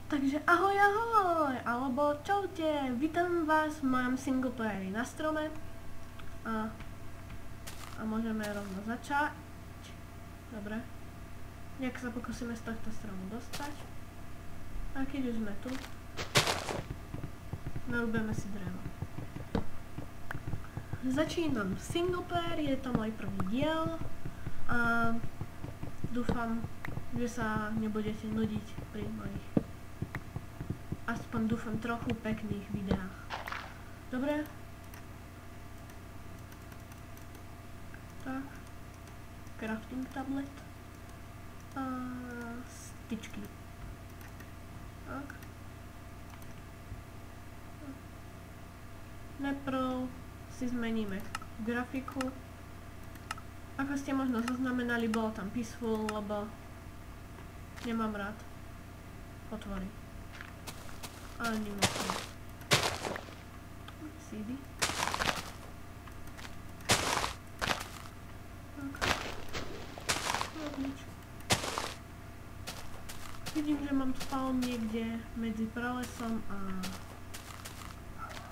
Takže ahoj, alebo čaute, vítam vás v mojom singleplayeri na strome a môžeme rovno začať. Dobre, nejak sa pokúsime z tohto stromu dostať a keď už sme tu, narúbeme si drevo. Začínam singleplayer, je to môj prvý diel a dúfam, že sa nebudete nudiť pri mojich, aspoň dúfam, trochu pekných videách. Dobre? Tak. Crafting tablet. A styčky. Tak. Najprv si zmeníme grafiku. Ako ste možno zaznamenali, bolo tam peaceful, lebo nemám rád otvory. Ani moc. CD. Tak. Vidím, že mám spawn niekde medzi pralesom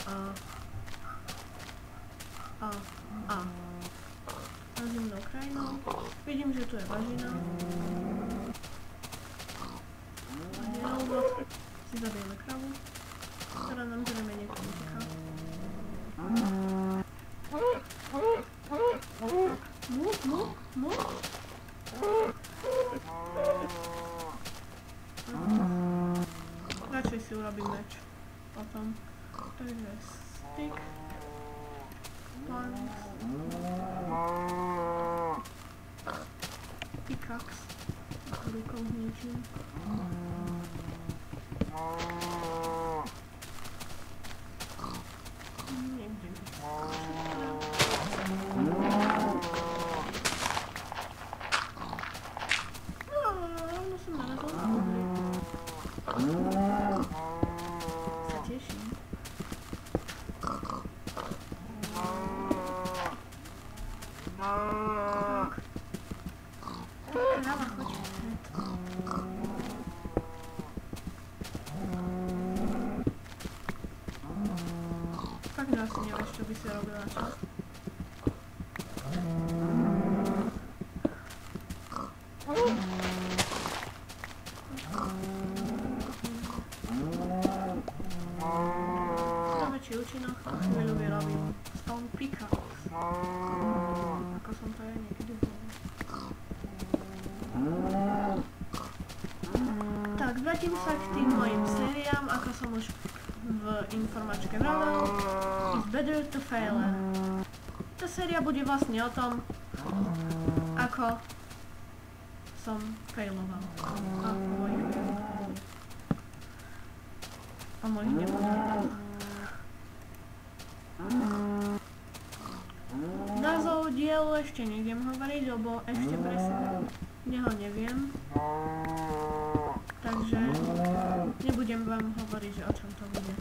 a zimnou krajinou. Vidím, že tu je bažina. A na úvod si zabijeme kravu, ktorá nám zrejme niekam uteká. Radšej si urobím meč potom. Takže stick, planks, pickaxe, rukou zničím. Niekde rovno som narazil na uhly. Sa teším. Tak. Kráva, choď vpred. Fakt, že asi nevieš, čo by si robila, čo? Na väčší účinok chvíľu vyrobím stone pickaxe. Ako som to ja niekedy hovoril. Tak, vrátim sa k tým mojim sériám, ako som už v informačke vravel. It's better to fail. Tá séria bude vlastne o tom, ako som failoval. A o mojich nepodaroch. Názov dielu ešte nejdem hovoriť, lebo ešte presne neho neviem. Takže nebudem vám hovoriť, že o čom to bude.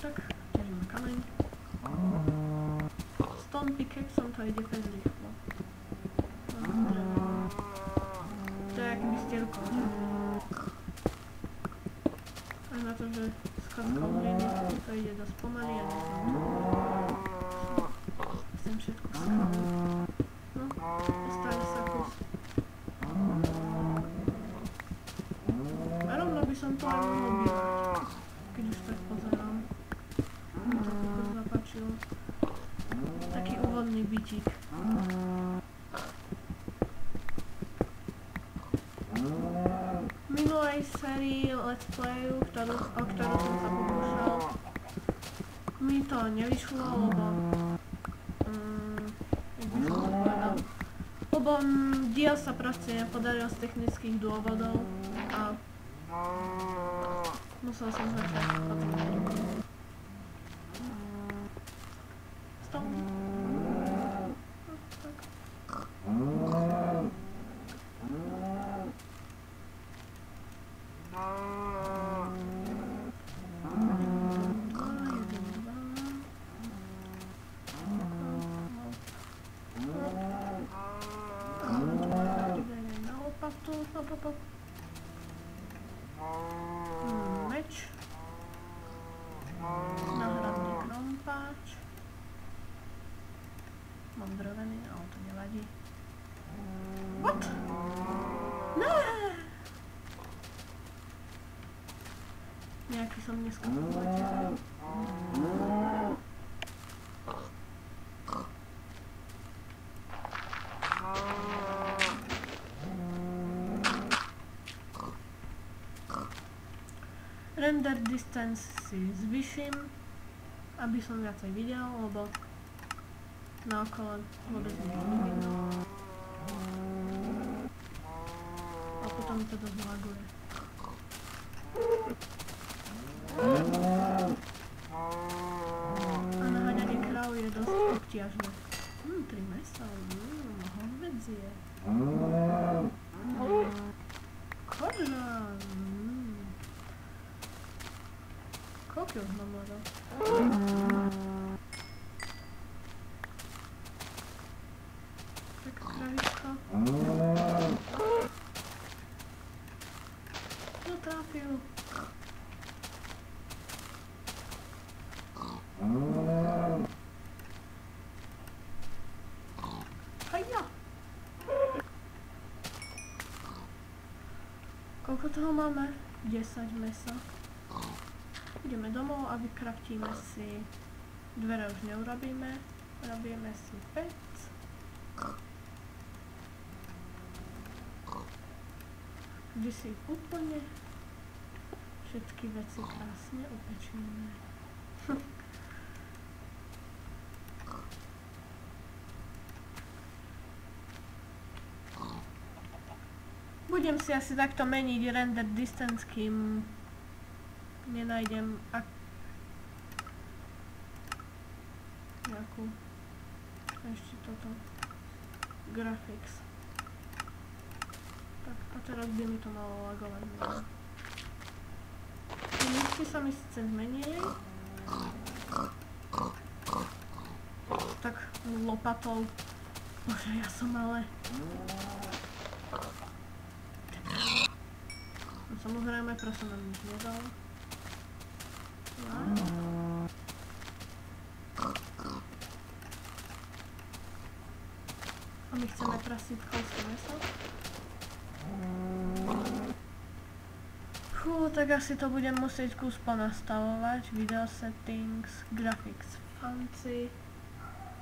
Tak, ťažíme kameň. Stone pickaxeom to ide fakt rýchlo. To je, aký by ste rukou ťahli. Až na to, že s kostkou hliny to ide dosť pomaly a chcem všetko skáliť. No, ostali sa kus. A rovno by som to aj mohol bývať, keď už tak pozerám. Mi to kus zapáčilo. Taký úvodný bytík. V minulej sérii Let's Playu, o ktorú som sa pokúšal, mi to nevyšlo, lebo jak by som to povedal, lebo diel sa proste nepodaril z technických dôvodov a musel som začať od znovu. Stop. Nejaký som dneska poletel. Render distance si zvyším, aby som viacej videl, lebo naokolo vôbec nič nevidno. A potom to dosť laguje. A naháňanie kráv je dosť obťažné. 3 mesa, hovedzie. Kožan. Koľko už mám voda? Tak kravička. No trafil. Hajja! Koľko toho máme? 10 mesa. Ideme domov a vykraftíme si, dvere už neurobíme, robíme si pec. Kde si úplne všetky veci krásne upečíme. Budem si asi takto meniť render distance, kým nenájdem nejakú ešte toto graphics. Tak a teraz by mi to malo lagovať. Lístky sa mi síce zmenili. Tak lopatou. Bože, ja som ale... Samozrejme, proste nám nič nedal. A my chceme prasítkovské meso. Fú, tak asi to budem musieť kus ponastavovať. Video settings, graphics, fancy,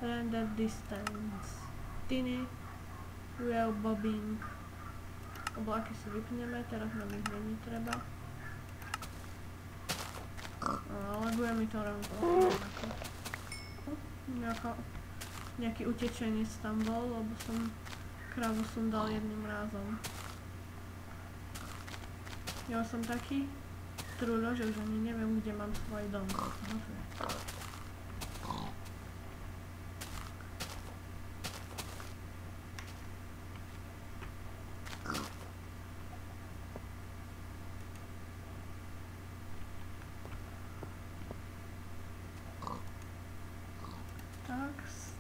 render distance, tiny, real bobbing. Oblaky si vypneme, teraz nám ich není treba. Laguje mi to rovno nejaký utečenec tam bol, lebo som krávu sundal jedným rázom. Ja som taký trúľo, že už ani neviem, kde mám svoj dom.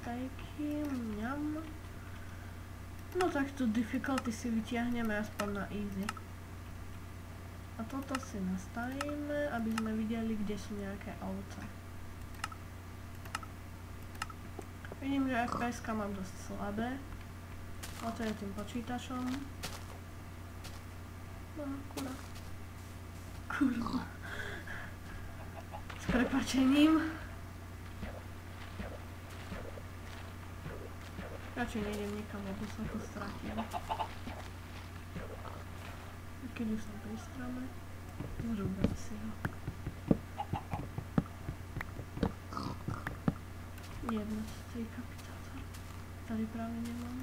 Stejky, mňam. No tak tu difficulty si vytiahneme aspoň na easy. A toto si nastavíme, aby sme videli, kde sú nejaké ovce. Vidím, že FPS-ka mám dosť slabé. A to je tým počítačom. No, kurva. Kurva. S prepáčením. Radšej nejdem nikam, lebo sa to stratím. Keď už som pri strome, zrúbem si ho. Jedno z 3 kapitátor. Tady práve nemám.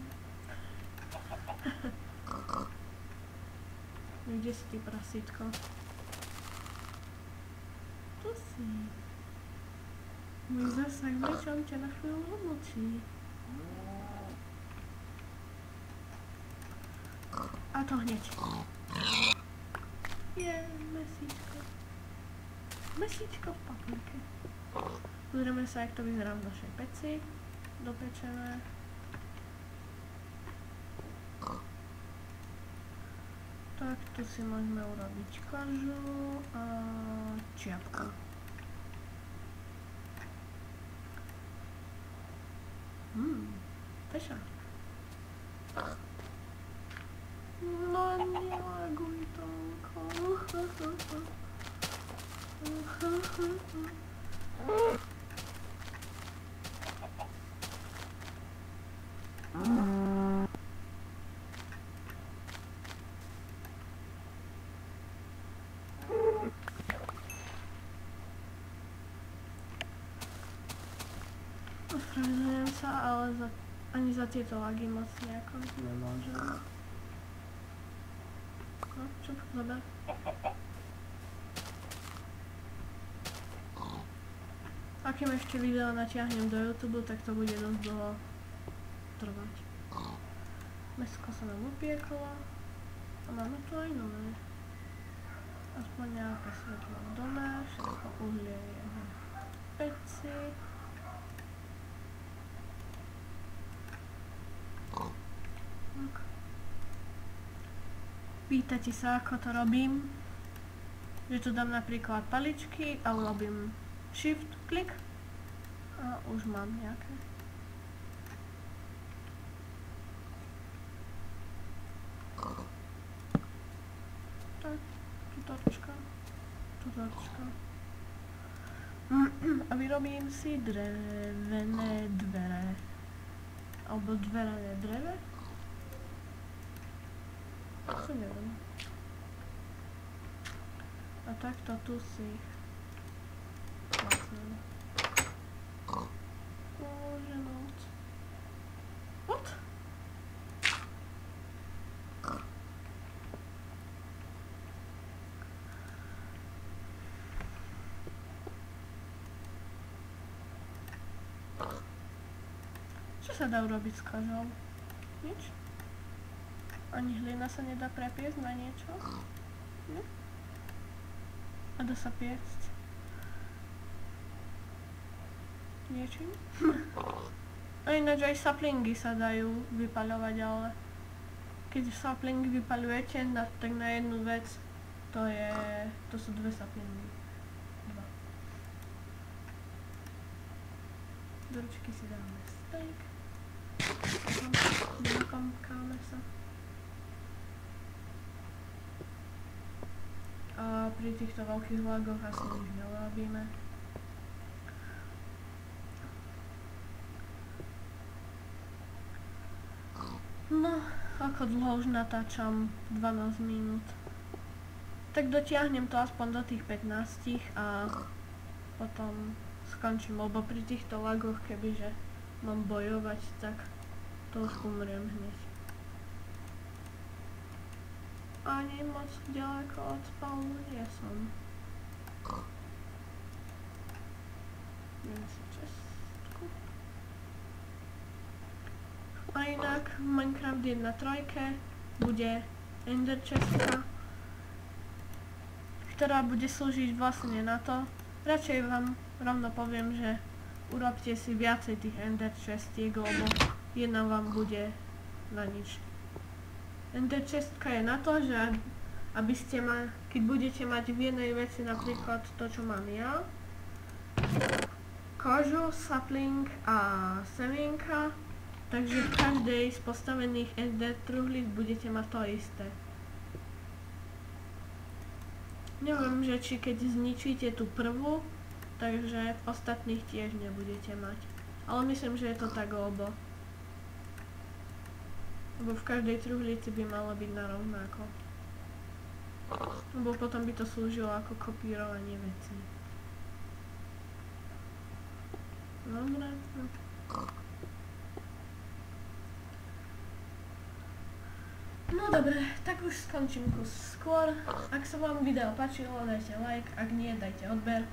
Kde si ty prasítko? Tu si. Môj zasah mečom ťa na chvíľu umlčí. A to hneď. Je mesíčko. Mesíčko v paprike. Pozrieme sa, jak to vyzerá v našej peci. Dopečené. Tak tu si môžeme urobiť kožu a čiapku. Peša. No nelaguj toľko. Ospravedlňujem sa, ale ani za tieto lagy moc nejako nemôžem. No, čo? Dobre. A kým ešte video natiahnem do YouTube, tak to bude dosť dlho trvať. Mäsko sa nám upieklo a máme tu aj nové. Aspoň nejaké svetlo v dome, všetko uhlie je v peci. Pýtate sa, ako to robím? Že tu dám napríklad paličky a urobím shift, klik a už mám nejaké. Tak, tutorčka. A vyrobím si drevené dvere. Alebo dverené dreve? Asi neviem. A takto tu si vlastne môže noc. What? Čo sa dá urobiť s kožou? Nič? Ani hlina sa nedá prepiesť na niečo? Nie? A dá sa piecť? Niečím? A ináč aj saplingy sa dajú vypaľovať, ale keď saplingy vypaľujete, tak na jednu vec to sú dve saplingy. Dva. Do ručky si dáme steak. Nakomkáme sa. A pri týchto veľkých lagoch asi nič neurobíme. No, ako dlho už natáčam? 12 minút. Tak dotiahnem to aspoň do tých 15 a potom skončím, lebo pri týchto lagoch, kebyže mám bojovať, tak to už umriem hneď. Ani moc ďaleko od spawnu nie som. Dám si čestku. A inak v Minecraft 1.3 bude Ender chestka, ktorá bude slúžiť vlastne na to. Radšej vám rovno poviem, že urobte si viacej tých Ender chestiek, lebo jedna vám bude na nič. Ender chestka je na to, že aby ste keď budete mať v jednej veci napríklad to, čo mám ja, kožu, sapling a semienka, takže v každej z postavených ender truhlíc budete mať to isté. Neviem, že či keď zničíte tú prvú, takže v ostatných tiež nebudete mať. Ale myslím, že je to tak obo. Lebo v každej truhlici by malo byť na rovnako. Lebo potom by to slúžilo ako kopírovanie vecí. Dobre. No dobre, tak už skončím kus skôr. Ak sa vám video páčilo, dajte like, ak nie, dajte odber.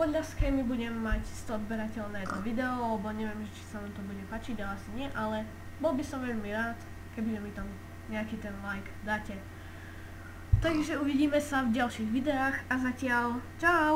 Podľa schémy budem mať 100 odberateľ na jedno video, lebo neviem, či sa vám to bude páčiť, ale asi nie, ale bol by som veľmi rád, keby mi tam nejaký ten like dáte. Takže uvidíme sa v ďalších videách a zatiaľ čau!